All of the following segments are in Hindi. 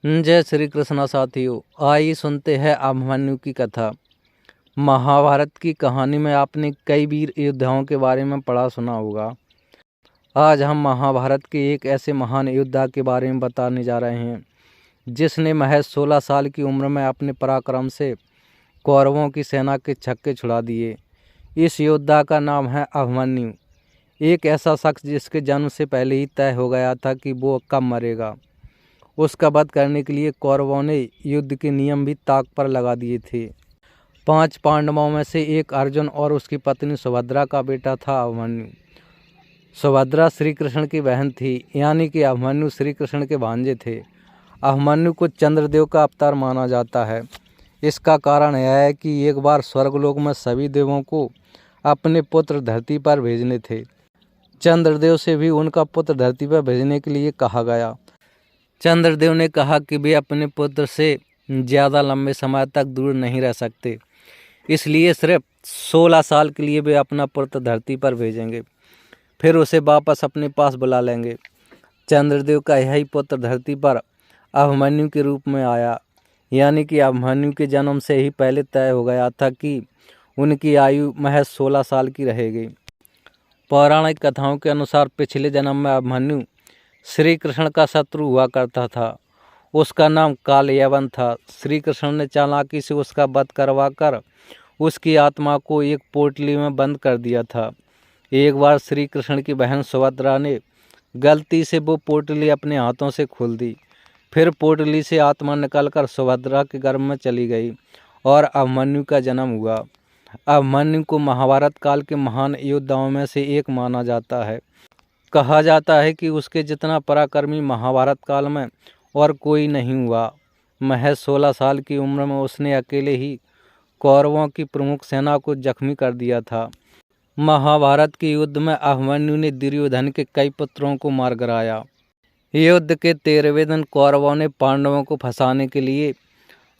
जय श्री कृष्णा साथियों, आइए सुनते हैं अभिमन्यु की कथा। महाभारत की कहानी में आपने कई वीर योद्धाओं के बारे में पढ़ा सुना होगा। आज हम महाभारत के एक ऐसे महान योद्धा के बारे में बताने जा रहे हैं जिसने महज 16 साल की उम्र में अपने पराक्रम से कौरवों की सेना के छक्के छुड़ा दिए। इस योद्धा का नाम है अभिमन्यु, एक ऐसा शख्स जिसके जन्म से पहले ही तय हो गया था कि वो कब मरेगा। उसका वध करने के लिए कौरवों ने युद्ध के नियम भी ताक पर लगा दिए थे। 5 पांडवों में से एक अर्जुन और उसकी पत्नी सुभद्रा का बेटा था अभिमन्यु। सुभद्रा श्री कृष्ण की बहन थी, यानी कि अभिमन्यु श्री कृष्ण के भांजे थे। अभिमन्यु को चंद्रदेव का अवतार माना जाता है। इसका कारण यह है कि एक बार स्वर्गलोक में सभी देवों को अपने पुत्र धरती पर भेजने थे। चंद्रदेव से भी उनका पुत्र धरती पर भेजने के लिए कहा गया। चंद्रदेव ने कहा कि वे अपने पुत्र से ज़्यादा लंबे समय तक दूर नहीं रह सकते, इसलिए सिर्फ 16 साल के लिए वे अपना पुत्र धरती पर भेजेंगे, फिर उसे वापस अपने पास बुला लेंगे। चंद्रदेव का यही पुत्र धरती पर अभिमन्यु के रूप में आया, यानी कि अभिमन्यु के जन्म से ही पहले तय हो गया था कि उनकी आयु महज 16 साल की रहेगी। पौराणिक कथाओं के अनुसार पिछले जन्म में अभिमन्यु श्री कृष्ण का शत्रु हुआ करता था। उसका नाम कालयवन था। श्री कृष्ण ने चालाकी से उसका वध करवाकर उसकी आत्मा को एक पोटली में बंद कर दिया था। एक बार श्री कृष्ण की बहन सुभद्रा ने गलती से वो पोटली अपने हाथों से खोल दी। फिर पोटली से आत्मा निकलकर सुभद्रा के गर्भ में चली गई और अभिमन्यु का जन्म हुआ। अभिमन्यु को महाभारत काल के महान योद्धाओं में से एक माना जाता है। कहा जाता है कि उसके जितना पराक्रमी महाभारत काल में और कोई नहीं हुआ। महज 16 साल की उम्र में उसने अकेले ही कौरवों की प्रमुख सेना को जख्मी कर दिया था। महाभारत के युद्ध में अभिमन्यु ने दुर्योधन के कई पुत्रों को मार गिराया। युद्ध के 13वें दिन कौरवों ने पांडवों को फंसाने के लिए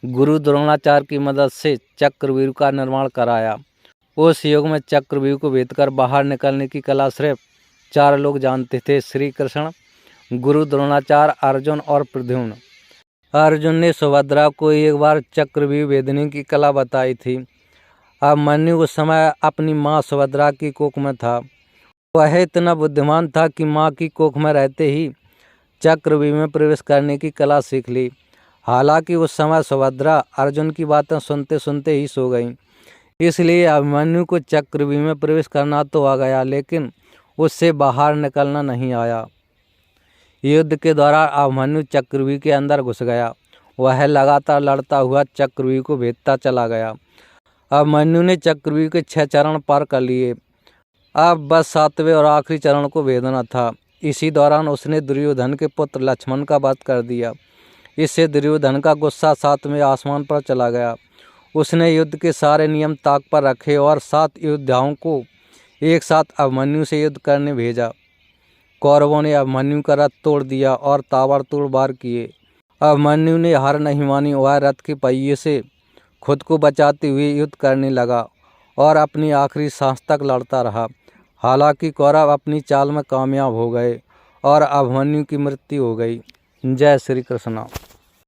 गुरु द्रोणाचार्य की मदद से चक्रव्यूह का निर्माण कराया। उस युग में चक्रव्यूह को भेदकर बाहर निकलने की कला सिर्फ 4 लोग जानते थे: श्री कृष्ण, गुरु द्रोणाचार्य, अर्जुन और प्रद्युम्न। अर्जुन ने सुभद्रा को एक बार चक्रव्यूह भेदने की कला बताई थी। अभिमन्यु उस समय अपनी माँ सुभद्रा की कोख में था। वह इतना बुद्धिमान था कि माँ की कोख में रहते ही चक्रव्यूह में प्रवेश करने की कला सीख ली। हालांकि उस समय सुभद्रा अर्जुन की बातें सुनते सुनते ही सो गई, इसलिए अभिमन्यु को चक्रव्यूह में प्रवेश करना तो आ गया, लेकिन उससे बाहर निकलना नहीं आया। युद्ध के दौरान अभिमन्यु चक्रव्यूह के अंदर घुस गया। वह लगातार लड़ता हुआ चक्रव्यूह को भेदता चला गया। अभिमन्यु ने चक्रव्यूह के 6 चरण पार कर लिए। अब बस 7वें और आखिरी चरण को भेदना था। इसी दौरान उसने दुर्योधन के पुत्र लक्ष्मण का वध कर दिया। इससे दुर्योधन का गुस्सा 7वें आसमान पर चला गया। उसने युद्ध के सारे नियम ताक पर रखे और 7 योद्धाओं को एक साथ अभिमन्यु से युद्ध करने भेजा। कौरवों ने अभिमन्यु का रथ तोड़ दिया और ताबड़तोड़ वार किए। अभिमन्यु ने हार नहीं मानी। वह रथ के पहिए से खुद को बचाते हुए युद्ध करने लगा और अपनी आखिरी सांस तक लड़ता रहा। हालांकि कौरव अपनी चाल में कामयाब हो गए और अभिमन्यु की मृत्यु हो गई। जय श्री कृष्ण।